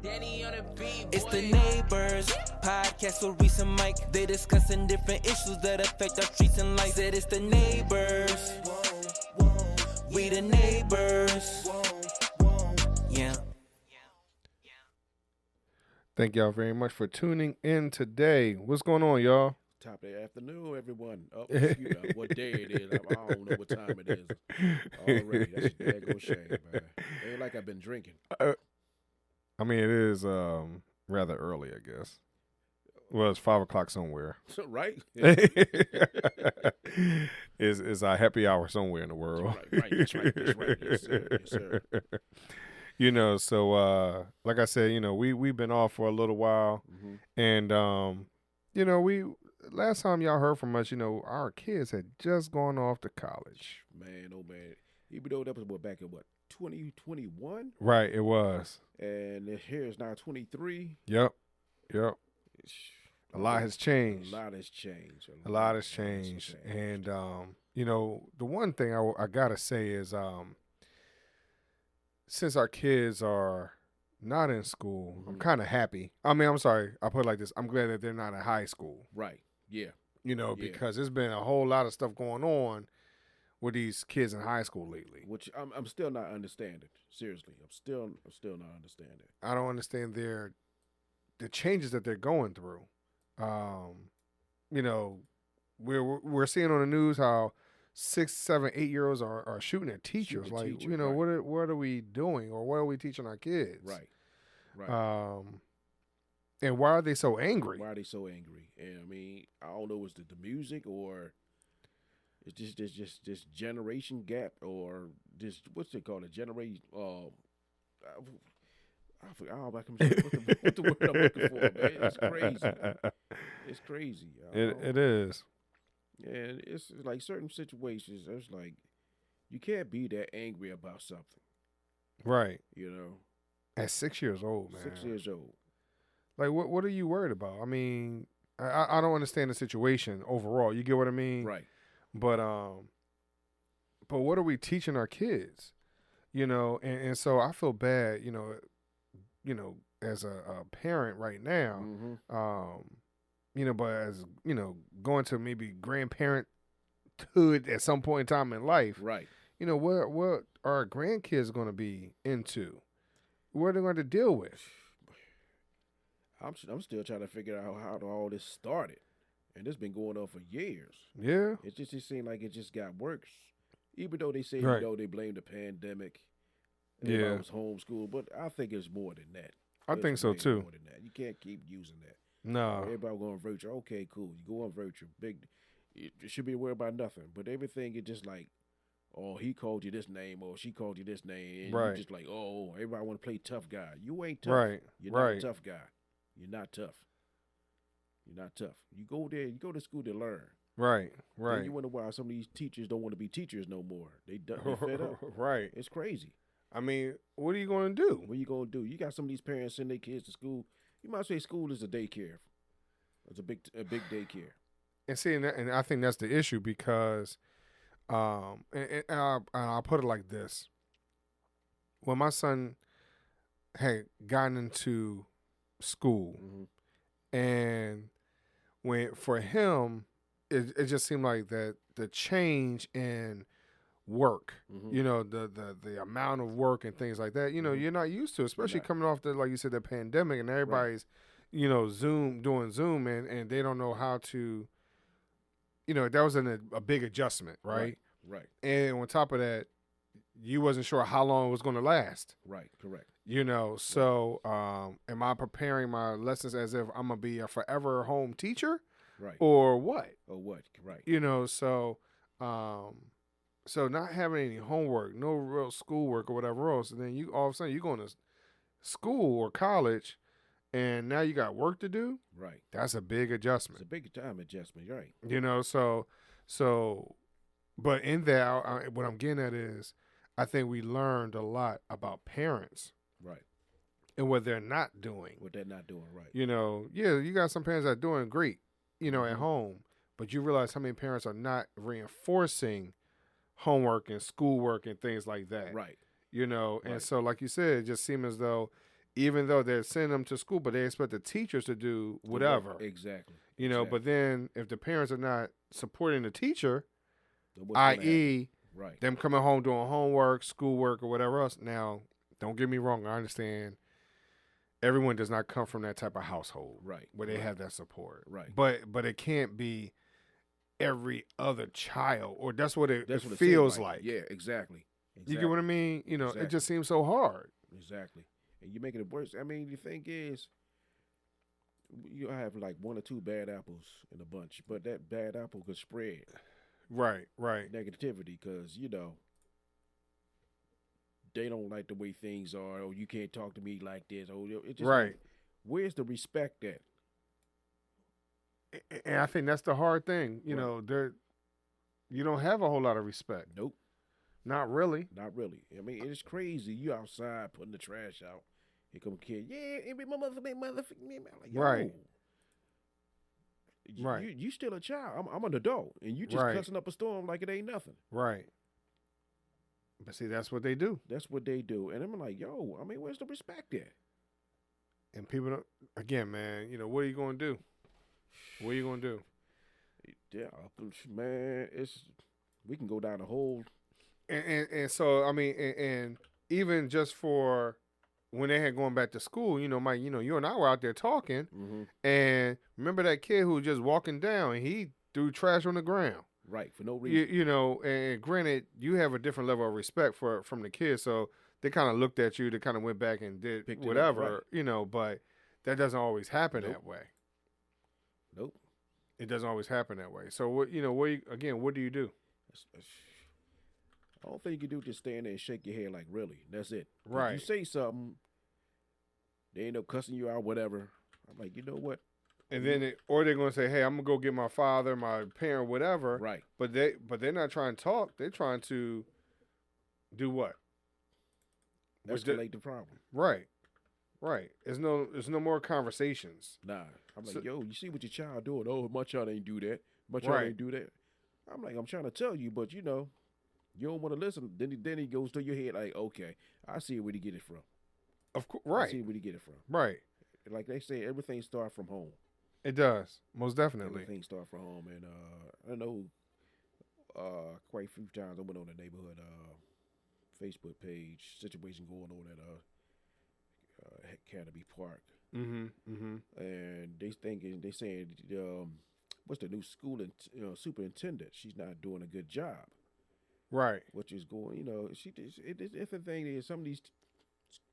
Danny on the beat, It's the Neighbors Podcast with Reese and Mike. They discussing different issues that affect our streets and life. Said it's the Neighbors. We the Neighbors. Yeah. Thank y'all very much for tuning in today. What's going on, y'all? Top of the afternoon, everyone. Oh, you know what day it is. I don't know what time it is already. That's a daggone shame, man. Ain't like I've been drinking. I mean, it is rather early, I guess. Well, it's 5 o'clock somewhere. Right? It's a happy hour somewhere in the world. Right. That's right. Yes, sir. Yes, sir. You know, so like I said, you know, we've been off for a little while, and you know, last time y'all heard from us, you know, our kids had just gone off to college. Man, oh man. Even though that was back in 2021? Right, it was. And here is now 23. Yep. A lot has changed. A lot has changed. And you know, the one thing I gotta say is since our kids are not in school, I'm kind of happy. I mean, I'm sorry, I put it like this. I'm glad that they're not in high school. Right. Yeah. You know, because there's been a whole lot of stuff going on with these kids in high school lately. Which I'm still not understanding. Seriously, I'm still not understanding. I don't understand the changes that they're going through. You know, we're seeing on the news how 6, 7, 8-year-olds are shooting at teachers. You know, right. What are we doing, or what are we teaching our kids? Right. And why are they so angry? And I mean, I don't know, is it the music, or it's just this generation gap, or this, what's it called, a generation? I forgot what the word I'm looking for, man. It's crazy. It's crazy. It is. And it's like certain situations, it's like you can't be that angry about something. Right. You know? At 6 years old, man. 6 years old. Like, what are you worried about? I mean, I don't understand the situation overall. You get what I mean? Right. But what are we teaching our kids? You know, and so I feel bad, you know, as a parent right now, you know, but as, you know, going to maybe grandparenthood at some point in time in life, right? You know, what are our grandkids going to be into? What are they going to deal with? I'm still trying to figure out how all this started, and it's been going on for years. Yeah, it seemed like it just got worse, even though they say right. You know, they blame the pandemic. Yeah, it was homeschooled, but I think it's more than that. I think so too. More than that, you can't keep using that. No, everybody going virtual. Okay, cool. You go on virtual. You should be worried about nothing. But everything is just like, oh, he called you this name, or she called you this name, and right. You're just like, oh, everybody want to play tough guy. You ain't tough. Right. You're not a tough guy. You're not tough. You go there. You go to school to learn. Right. And you wonder why some of these teachers don't want to be teachers no more. They fed up. Right. It's crazy. I mean, what are you going to do? What are you going to do? You got some of these parents send their kids to school. You might say school is a daycare. It's a big daycare. And see, and I think that's the issue because, and I'll put it like this: when my son had gotten into school, and when for him, it just seemed like that the change in work, you know, the amount of work and things like that, you know, you're not used to, especially coming off the, like you said, the pandemic, and everybody's, you know, doing Zoom, and they don't know how to, you know, that was a big adjustment, right? Right. And on top of that, you wasn't sure how long it was going to last. Right, correct. You know, so am I preparing my lessons as if I'm going to be a forever home teacher? Right. Or what? Right. You know, so not having any homework, no real schoolwork or whatever else, and then you all of a sudden you're going to school or college, and now you got work to do. Right. That's a big adjustment. It's a big time adjustment, right? You know, so, but in that, what I'm getting at is, I think we learned a lot about parents. Right. And what they're not doing. Right. You know, you got some parents that are doing great, you know, at home, but you realize how many parents are not reinforcing homework and schoolwork and things like that. Right. You know, and so like you said, it just seemed as though even though they're sending them to school, but they expect the teachers to do whatever. Exactly. You know, Exactly. but then if the parents are not supporting the teacher, Then what's gonna i.e., happen? Right. them coming home doing homework, schoolwork, or whatever else. Now, don't get me wrong. I understand everyone does not come from that type of household Right. where they Right. have that support. Right. But it can't be every other child, or that's what it That's what it feels seems like. Yeah, exactly. You get what I mean? You know, it Exactly. just seems so hard. Exactly. And you're making it worse. I mean, the thing is, you have like one or two bad apples in a bunch, but that bad apple could spread Right, right. negativity because, you know, they don't like the way things are, or you can't talk to me like this. Or it just, Right. Where's the respect at? And I think that's the hard thing. You Right. know, you don't have a whole lot of respect. Nope. Not really. Not really. I mean, it's crazy. You outside putting the trash out. Here come a kid. Yeah, every motherfucking me. Like, yo, Right. Right. You still a child. I'm an adult, and you just Right. cussing up a storm like it ain't nothing. Right. But see, that's what they do. That's what they do. And I'm like, yo, I mean, where's the respect at? And people don't, again, man, you know, what are you going to do? What are you going to do? Yeah, man, we can go down the whole. And so, I mean, and even just for when they had going back to school, you know, Mike, you know, you and I were out there talking, Mm-hmm. and remember that kid who was just walking down, and he threw trash on the ground. Right, for no reason. You know, and granted, you have a different level of respect from the kids, so they kind of looked at you, they kind of went back and did Picked it up, whatever, right. you know, but that doesn't always happen Nope. that way. Nope. It doesn't always happen that way. So, what you know, what do you do? I don't think you can do just stand there and shake your head like, really. That's it. If Right. you say something, they end up cussing you out, whatever. I'm like, you know what? And then, or they're gonna say, "Hey, I'm gonna go get my father, my parent, whatever." Right. But they're not trying to talk. They're trying to do what? Escalate the problem. Right. Right. There's no more conversations. Nah. I'm like, So- yo, you see what your child doing? Oh, my child ain't do that. My child Right. ain't do that. I'm like, I'm trying to tell you, but you know, you don't want to listen. Then he goes to your head like, okay, I see where he get it from. Of course. I see Right. where he get it from. Right. Like they say, everything starts from home. It does. Most definitely. Everything starts from home. And I know quite a few times I went on the neighborhood Facebook page, situation going on at Canopy Park. Mm-hmm. Mm-hmm. And they saying, what's the new school superintendent? She's not doing a good job. Right. Which is going, you know, it's the thing is some of these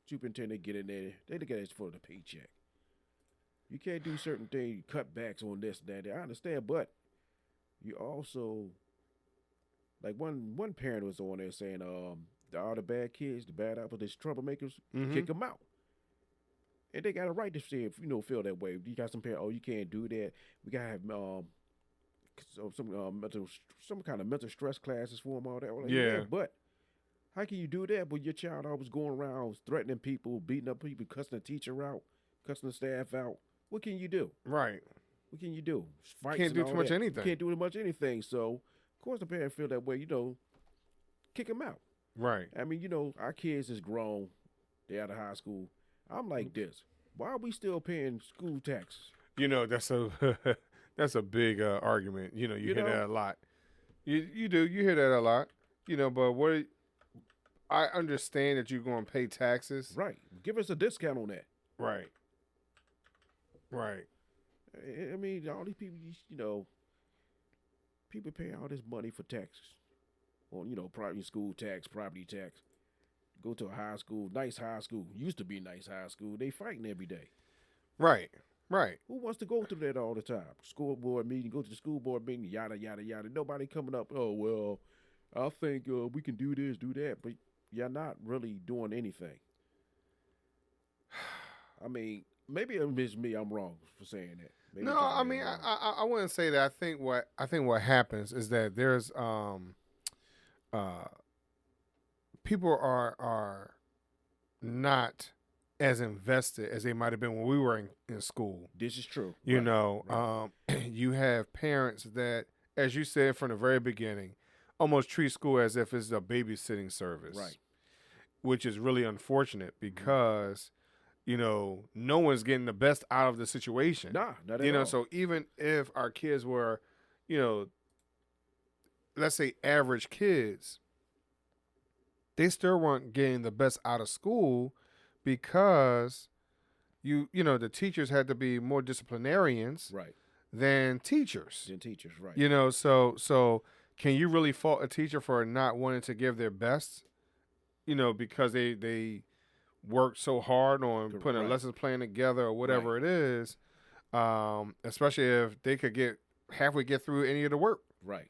superintendents get in there, they look at it for the paycheck. You can't do certain things, cutbacks on this and that. I understand, but you also, like one parent was on there saying, all the bad kids, the bad apples, these troublemakers, Mhm. kick them out. And they got a right to say, if you know, feel that way. You got some parents, oh, you can't do that. We gotta have some kind of mental stress classes for them, all that. Like, Yeah. but how can you do that? But your child always going around threatening people, beating up people, cussing the teacher out, cussing the staff out. What can you do? Right. What can you do? Fights Can't and do all too much that. anything. You can't do much anything. So, of course, the parents feel that way. You know, kick them out. Right. I mean, you know, our kids is grown. They out of high school. I'm like this. Why are we still paying school taxes? You know, that's a that's a big argument. You know, you hear that a lot. You do. You hear that a lot. You know, but I understand that you're going to pay taxes. Right. Give us a discount on that. Right. Right. I mean, all these people, you know, people pay all this money for taxes. On, you know, private school tax, property tax. Go to a high school, nice high school. Used to be nice high school. They fighting every day. Right. Right. Who wants to go through that all the time? School board meeting, go to the school board meeting, yada, yada, yada. Nobody coming up, oh, well, I think we can do this, do that. But you're not really doing anything. I mean, maybe it's me. I'm wrong for saying that. Maybe No, it's just I me, mean, I'm wrong. I wouldn't say that. I think what happens is that there's people are not as invested as they might have been when we were in school. This is true. You Right, know, right. you have parents that, as you said from the very beginning, almost treat school as if it's a babysitting service. Right. Which is really unfortunate because no one's getting the best out of the situation. Nah, not at all. So even if our kids were, let's say average kids, they still weren't getting the best out of school because the teachers had to be more disciplinarians Right. than teachers. Right. So can you really fault a teacher for not wanting to give their best? Because they work so hard on putting a lessons plan together or whatever it is, especially if they could get through any of the work. Right.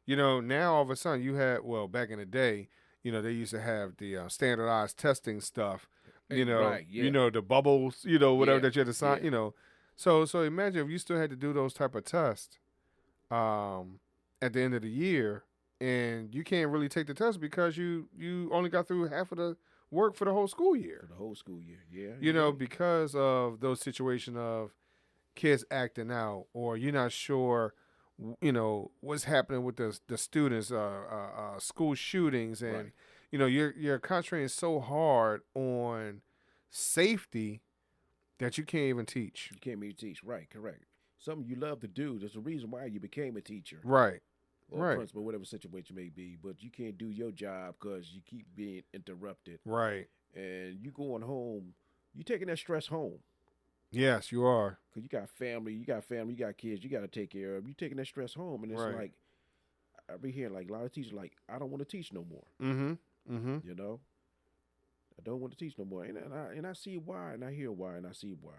Now all of a sudden you had, back in the day, they used to have the standardized testing stuff, Right, yeah. The bubbles, whatever Yeah, that you had to sign, yeah. So imagine if you still had to do those type of tests at the end of the year, and you can't really take the test because you only got through half of the work for the whole school year. For the whole school year, yeah. Because of those situations of kids acting out, or you're not sure, what's happening with the students, school shootings, and you're concentrating so hard on safety that you can't even teach. You can't even teach. Right, correct. Something you love to do. There's a reason why you became a teacher. Right. Or Right. principal, whatever situation may be. But you can't do your job because you keep being interrupted. Right. And you going home, you taking that stress home. Yes, you are. Because you got family, you got kids, you got to take care of. You taking that stress home. And it's Right. like, I be hearing like a lot of teachers like, I don't want to teach no more. Mm-hmm. Mm-hmm. I don't want to teach no more. And I see why, and I hear why, and I see why.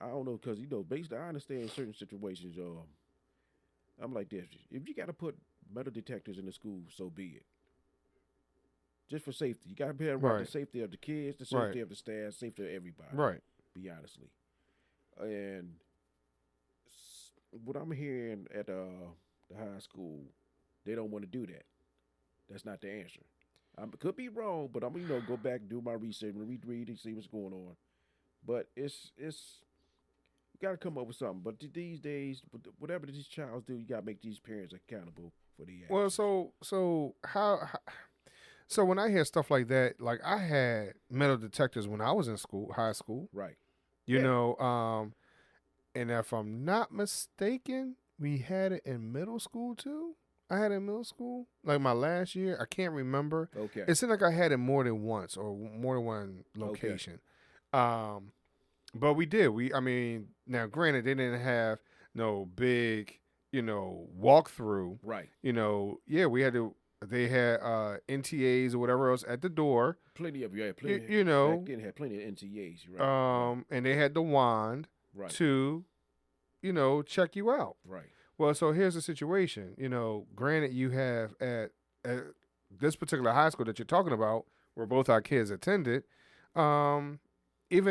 I don't know, because, basically, I understand in certain situations, I'm like this. If you got to put metal detectors in the school, so be it. Just for safety. You got to be about the safety of the kids, the safety of the staff, safety of everybody. Right. Be honestly. And what I'm hearing at the high school, they don't want to do that. That's not the answer. I could be wrong, but I'm gonna go back and do my research and read and see what's going on. But it's you got to come up with something. But these days, whatever these childs do, you got to make these parents accountable for the actions. Well, so how so when I hear stuff like that, like I had metal detectors when I was in school, high school. Right. And if I'm not mistaken, we had it in middle school too. I had it in middle school, like my last year. I can't remember. Okay. It seemed like I had it more than once or more than one location. Okay. But we did. Now granted, they didn't have no big, walkthrough. Right. We had to. They had NTAs or whatever else at the door. Plenty of plenty. Back then had plenty of NTAs. Right. And they had the wand to, check you out. Right. Well, so here's the situation. Granted, you have at this particular high school that you're talking about, where both our kids attended, even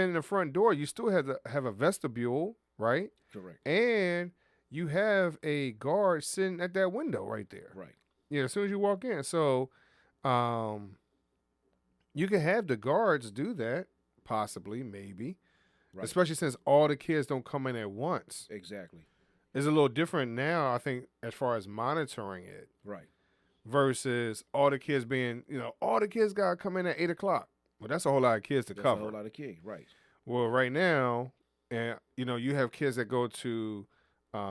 in the front door, you still have to have a vestibule, right? Correct. And you have a guard sitting at that window right there. Right. As soon as you walk in. So you can have the guards do that, possibly, maybe. Right. Especially since all the kids don't come in at once. Exactly. It's a little different now, I think, as far as monitoring it. Right. Versus all the kids being, all the kids got to come in at 8 o'clock. Well, that's a whole lot of kids to cover. That's a whole lot of kids, right. Well, right now, and you have kids that go to,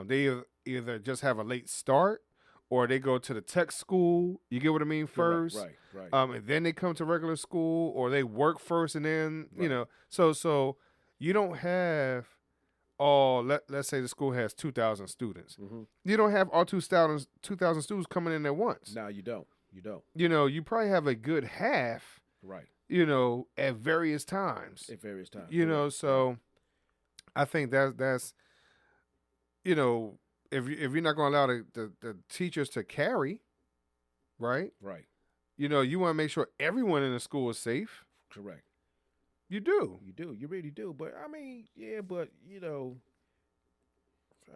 they either just have a late start or they go to the tech school. You get what I mean? First. Right. And then they come to regular school, or they work first and then, so you don't have let's say the school has 2,000 students. Mm-hmm. You don't have all 2,000 students coming in at once. No, you don't. You probably have a good half. Right. At various times. So I think that's if you're not going to allow the teachers to carry, right? Right. You want to make sure everyone in the school is safe. Correct. You do. You really do. But are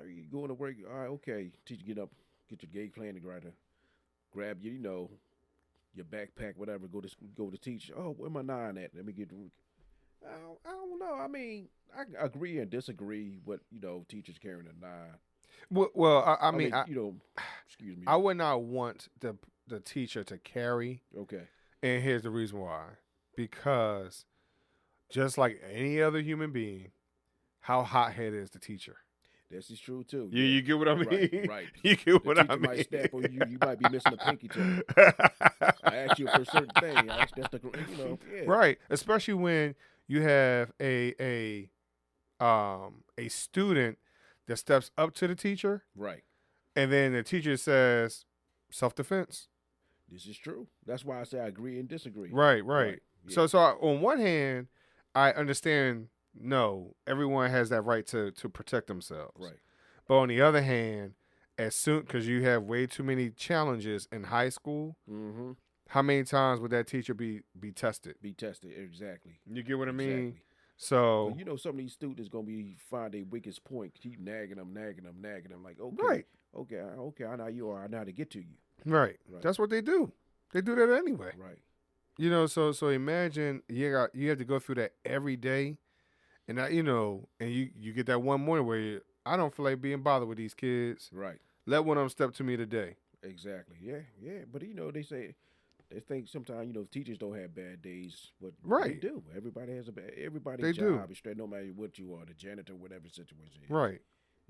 you going to work? All right, okay. Teacher, get up, get your game plan together, grab your backpack, whatever. Go to teach. Oh, where my 9 at? Let me get. I don't know. I agree and disagree with teachers carrying a 9. Well, excuse me. I would not want the teacher to carry. Okay. And here's the reason why. Because just like any other human being, how hothead is the teacher. This is true too. You get what I mean? Right. You get The what I teacher mean? might snap on you. You might be missing a pinky toe. I asked you for a certain thing. That's the yeah. Right, especially when you have a student that steps up to the teacher, Right. and then the teacher says self-defense. This is true. That's why I say I agree and disagree. Right. Yeah. So on one hand, I understand. No, everyone has that right to protect themselves. Right. But on the other hand, as soon because you have way too many challenges in high school, Mm-hmm. how many times would that teacher be tested? Be tested. Exactly. You get what I mean? Exactly. So But some of these students gonna be find their weakest point, keep nagging them. Like, okay, right, okay, I know you are. I know how to get to you. right. Right. That's what they do. They do that anyway. Right. So imagine you have to go through that every day, and and you get that one morning where I don't feel like being bothered with these kids. Right. Let one of them step to me today. Exactly. Yeah. But they think sometimes teachers don't have bad days, but Right. they do. Everybody has everybody's They do. job is straight. No matter what you are, the janitor, whatever situation is, Right.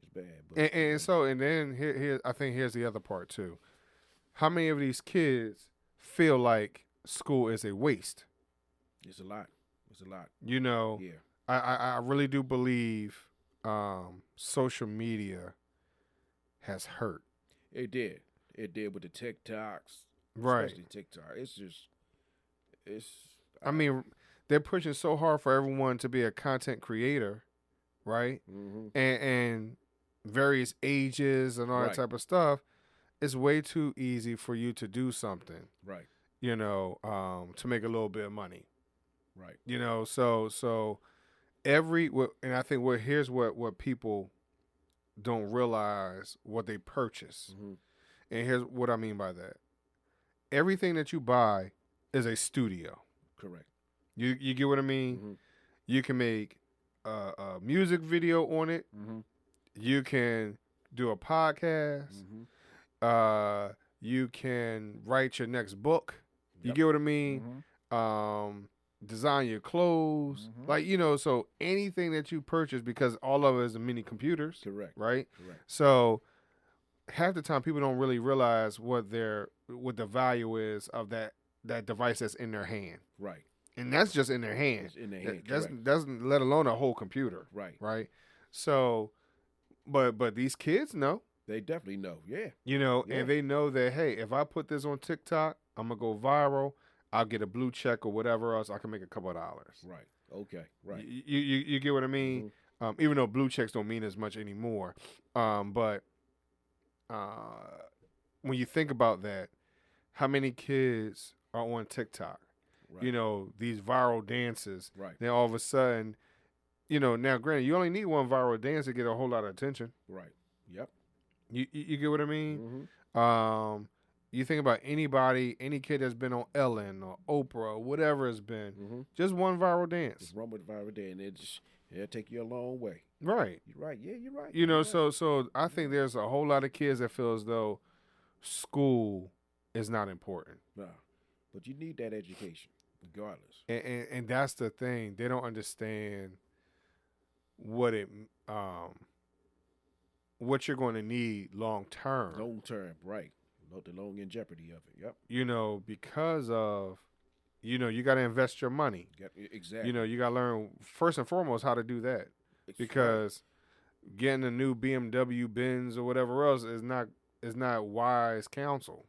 it's bad. But And then here I think here's the other part too. How many of these kids feel like school is a waste? it's a lot. It's a lot. Yeah. I really do believe social media has hurt. It did. It did with the TikToks, Right. especially TikTok. It's. I mean, they're pushing so hard for everyone to be a content creator, right? Mm-hmm. And various ages and all that Right. type of stuff. It's way too easy for you to do something, Right. to make a little bit of money. Right. So and I think here's what people don't realize what they purchase. Mm-hmm. And here's what I mean by that. Everything that you buy is a studio. Correct. You get what I mean? Mm-hmm. You can make a music video on it. Mm-hmm. You can do a podcast. Mm-hmm. You can write your next book. You Yep. get what I mean? Mm-hmm. Design your clothes. Mhm. Like, so anything that you purchase, because all of it is mini computers, Correct. right? Correct. So half the time people don't really realize what the value is of that device that's in their hand. Right. And that's just in their hand. It's in their hand. That's Correct. doesn't let alone a whole computer. Right. Right. So but these kids know. They definitely know. Yeah. Yeah. Yeah. And they know that, hey, if I put this on TikTok, I'm gonna go viral. I'll get a blue check or whatever else. I can make a couple of dollars. Right. Okay. Right. You get what I mean? Mhm. Even though blue checks don't mean as much anymore. But when you think about that, how many kids are on TikTok? Right. These viral dances. Right. Then all of a sudden, now granted, you only need one viral dance to get a whole lot of attention. Right. Yep. You get what I mean? Mm-hmm. You think about any kid that's been on Ellen or Oprah or whatever it's been, Mm-hmm. just one viral dance. Just run with viral day, and it'll take you a long way. Right. You're right. Yeah, you're right. So I think there's a whole lot of kids that feel as though school is not important. Nah, but you need that education, regardless. And that's the thing. They don't understand what you're going to need long term. Long term, right? The long in jeopardy of it. Yep. Because of, you got to invest your money. Exactly. You got to learn first and foremost how to do that. Because getting a new BMW, Benz, or whatever else is not wise counsel.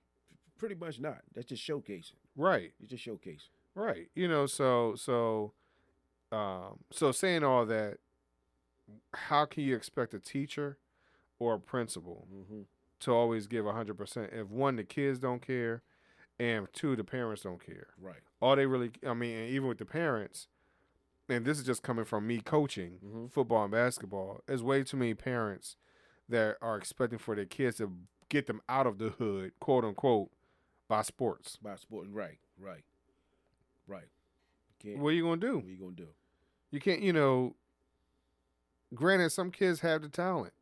Pretty much not. That's just showcasing. Right. It's just showcasing. Right. So saying all that, how can you expect a teacher or a principal Mm-hmm. to always give 100% if one, the kids don't care, and two, the parents don't care? Right. All they really, and even with the parents, and this is just coming from me coaching Mm-hmm. football and basketball, there's way too many parents that are expecting for their kids to get them out of the hood, quote unquote, by sports. By sport. Right. Can't, What are you gonna do? What are you gonna do? You can't, granted, some kids have the talent,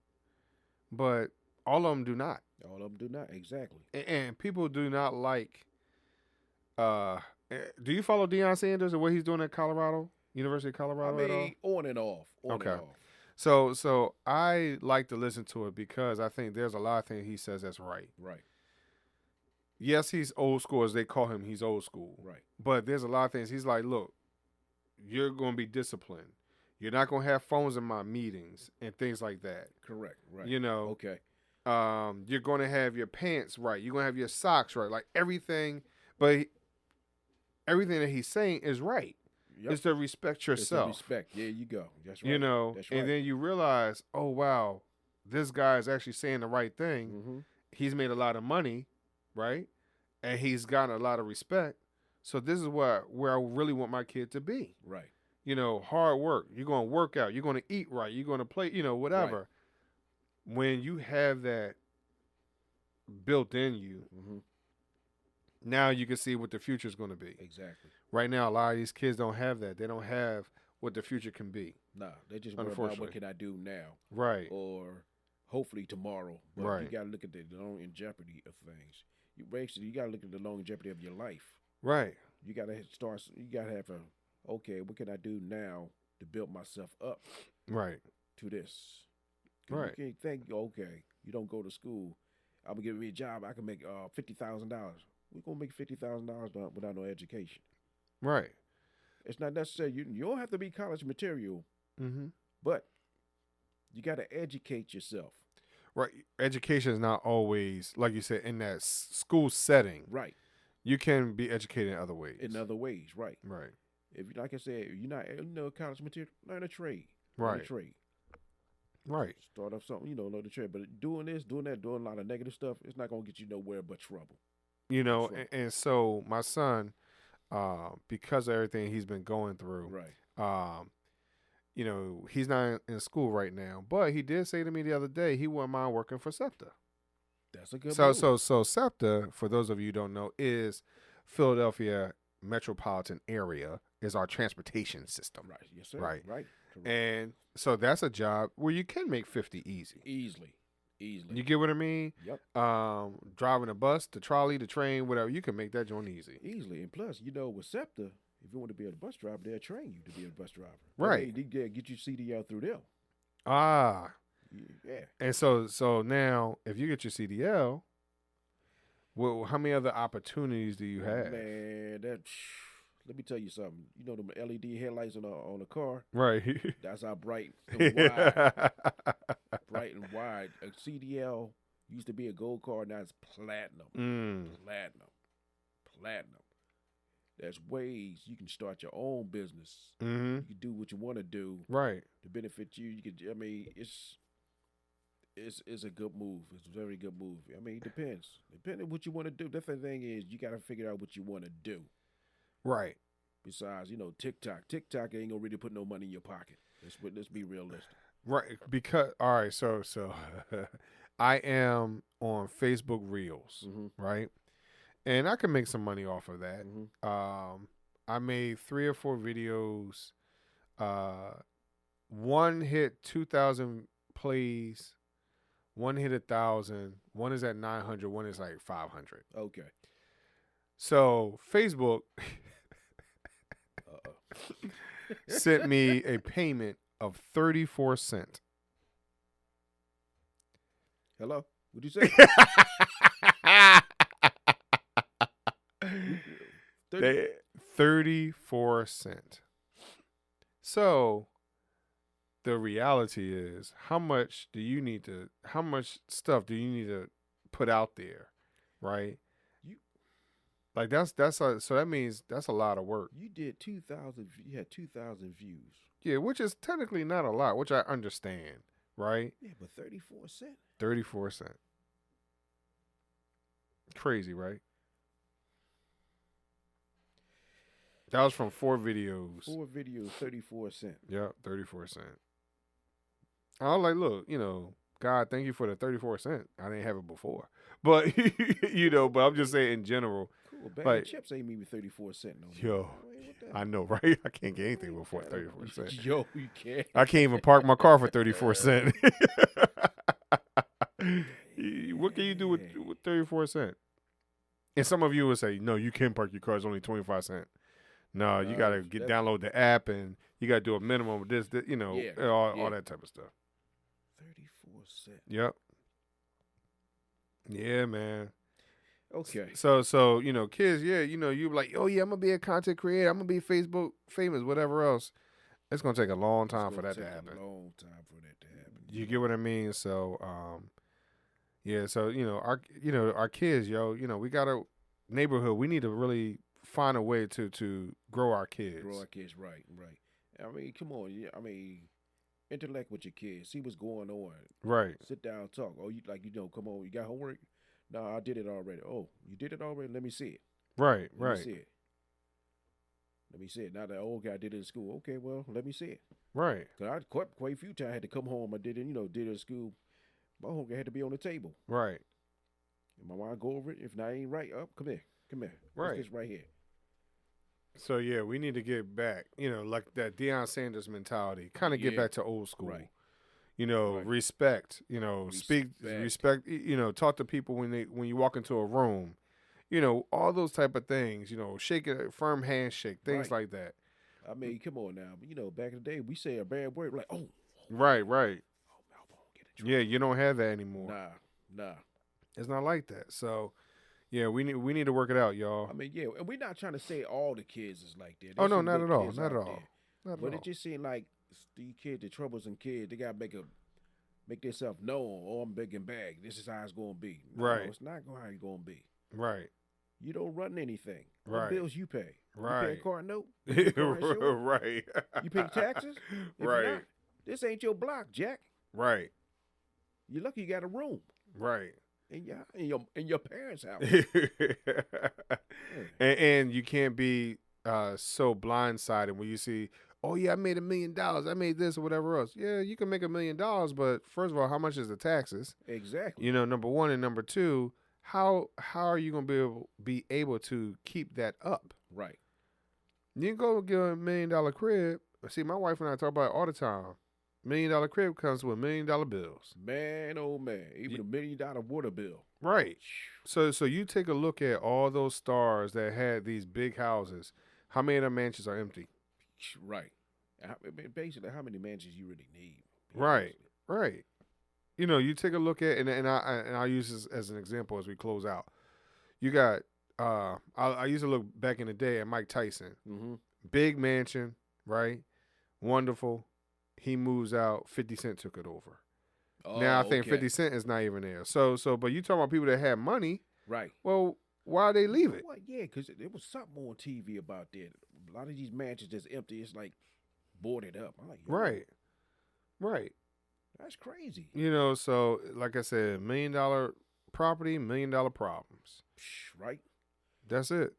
but all of them do not. All of them do not. Exactly. And people do not like. Do you follow Deion Sanders and what he's doing at Colorado? University of I Colorado at all? mean, on and off. On Okay. and off. So I like to listen to it because I think there's a lot of things he says that's right. Right. Yes, he's old school, as they call him. He's old school. Right. But there's a lot of things. He's like, look, you're going to be disciplined. You're not going to have phones in my meetings and things like that. Correct. Right. You know, Okay. you're going to have your pants right. You're going to have your socks right. Like everything. But everything that he's saying is right. Yep. It's to respect yourself. It's the respect. There you go. That's right. You know, That's right. and then you realize, oh, wow, this guy is actually saying the right thing. Mm-hmm. He's made a lot of money, right? And he's gotten a lot of respect. So this is where I really want my kid to be. Right. You know, hard work. You're going to work out. You're going to eat right. You're going to play, you know, whatever. Right. When you have that built in you, mm-hmm. now you can see what the future is going to be. Exactly. Right now, a lot of these kids don't have that. They don't have what the future can be. Nah, they just worry about what can I do now. Right. Or hopefully tomorrow. But right. you got to look at the long jeopardy of things. You got to look at the long jeopardy of your life. Right. You got to start. You got to have okay, what can I do now to build myself up? Right. To this. Right. You can't think, okay, you don't go to school. I'm going to give me a job. I can make $50,000. We're going to make $50,000 without no education. Right. It's not necessary. You don't have to be college material, mm-hmm. but you got to educate yourself. Right. Education is not always, like you said, in that school setting. Right. You can be educated in other ways. In other ways, right. Right. If you, like I said, you're not college material, learn a trade. Right. Learn a trade. Right. Start off something, learn a trade. But doing this, doing that, doing a lot of negative stuff, it's not going to get you nowhere but trouble. You know, and so my son, because of everything he's been going through, right. You know, he's not in school right now, but he did say to me the other day he wouldn't mind working for SEPTA. That's a good move. So SEPTA, for those of you who don't know, is Philadelphia metropolitan area, is our transportation system. Right. Yes, sir. Right. Right. Correct. And so that's a job where you can make 50 easy. Easily. You get what I mean? Yep. Driving a bus, the trolley, the train, whatever, you can make that joint easy. Easily. And plus, with SEPTA, if you want to be a bus driver, they'll train you to be a bus driver. Right. They get you CDL through them. Ah. Yeah. And so now, if you get your CDL, well, how many other opportunities do you have? Man, let me tell you something. You know the LED headlights on a car? Right. That's how bright and wide. Bright and wide. A CDL used to be a gold card, now it's platinum. Platinum. There's ways you can start your own business. Mm-hmm. You can do what you want to do. Right. To benefit you. It's a good move. It's a very good move. I mean, it depends. Depending on what you want to do. The thing is, you got to figure out what you want to do. Right. Besides, TikTok. TikTok ain't gonna really put no money in your pocket. Let's be realistic. Right. Because all right, so I am on Facebook Reels, mm-hmm. right? And I can make some money off of that. Mm-hmm. I made 3 or 4 videos. One hit 2,000 plays. One hit 1,000. One is at 900. One is like 500. Okay. So Facebook sent me a payment of 34 cents. Hello? What'd you say? 34 cents. So the reality is, how much stuff do you need to put out there, right? So that means that's a lot of work. You did 2,000. You had 2,000 views. Yeah, which is technically not a lot, which I understand, right? Yeah, but 34 cents. 34 cents. Crazy, right? That was from 4 videos. 4 videos, 34 cents. Yep, 34 cents. I was like, look, God, thank you for the 34 cents. I didn't have it before. But, but I'm just saying in general. Cool. Bag of chips ain't even 34 cents no more. Yo, I know, right? I can't get anything before 34 cents. Yo, you can't. I can't even park my car for 34 cents. What can you do with 34 cents? And some of you would say, no, you can park your car. It's only 25 cents. No, you got to download the app, and you got to do a minimum of this, you know, all that type of stuff. 34 cents. Yep. Yeah, man. Okay. So you know, kids, yeah, you know, you like, oh yeah, I'm gonna be a content creator, I'm gonna be Facebook famous, whatever else. It's gonna take a long time for that to happen. A long time for that to happen. You get what I mean? So, yeah. So you know, our kids, yo, you know, we got a neighborhood. We need to really find a way to grow our kids. Grow our kids, right. I mean, come on. I mean, intellect with your kids. See what's going on. Right. Sit down, talk. Oh, come on. You got homework? No, I did it already. Oh, you did it already? Let me see it. Right. Let me see it. Now that old guy did it in school. Okay, well, let me see it. Right. Cause I quite a few times I had to come home. I did it, did it in school. My homework had to be on the table. Right. And my mom go over it. If I ain't right, come here. Right. What's this right here? So yeah, we need to get back, you know, like that Deion Sanders mentality. Kind of get back to old school. Right. You know, respect. You know, respect. You know, talk to people when you walk into a room. You know, all those type of things. You know, shake a firm handshake, things like that. I mean, come on now. Back in the day, we say a bad word like, oh. Right. Oh, get in trouble. Yeah, you don't have that anymore. Nah. It's not like that. So, yeah, we need to work it out, y'all. I mean, yeah, and we're not trying to say all the kids is like that. Oh no, not at all. Not at all. But it just seemed like these kids, the troublesome kids, they gotta make themselves known. Oh, I'm big and bad. This is how it's gonna be. No, right. It's not how it's gonna be. Right. You don't run anything. Right. What bills you pay? Right. You pay a car note? You pay right. You pay taxes? If right. not, this ain't your block, Jack. Right. You're lucky you got a room. Right. In your parents' house. and you can't be so blindsided when you see, oh yeah, I made $1 million, I made this or whatever else. Yeah, you can make $1 million, but first of all, how much is the taxes? Exactly. You know, number one, and number two, how are you gonna be able to keep that up? Right. You can go get a $1 million crib. See, my wife and I talk about it all the time. $1 million crib comes with $1 million bills. Man, oh man, even $1 million water bill. Right. So you take a look at all those stars that had these big houses. How many of their mansions are empty? Right. Basically, how many mansions you really need? Right. Right. You know, you take a look at, and I'll use this as an example as we close out. You got, I used to look back in the day at Mike Tyson. Mm-hmm. Big mansion, right? Wonderful. He moves out. 50 Cent took it over. Oh, now I think 50 Cent is not even there. So, but you talking about people that had money, right? Well, why they leave it? Well, yeah, because there was something on TV about that. A lot of these mansions just empty. It's like boarded up. I'm like, right. That's crazy. You know, so like I said, $1 million property, $1 million problems. Right. That's it.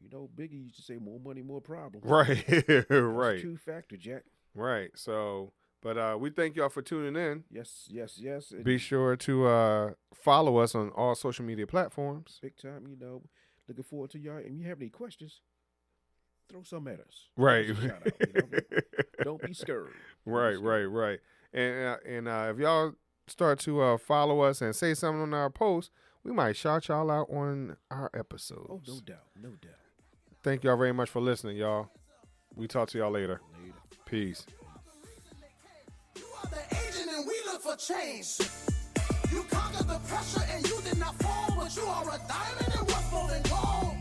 You know, Biggie used to say, "More money, more problems." Right. Right. True factor, Jack. Right. So, but we thank y'all for tuning in. Yes. Be sure to follow us on all social media platforms. Big time, looking forward to y'all. And if you have any questions, throw some at us. Right. Shout out, Don't be scared. Right. And if y'all start to follow us and say something on our post, we might shout y'all out on our episodes. Oh, no doubt. Thank y'all very much for listening, y'all. We talk to y'all later. Peace. You are the agent and we look for change. You conquered the pressure and you did not fall, but you are a diamond and what's more than gold.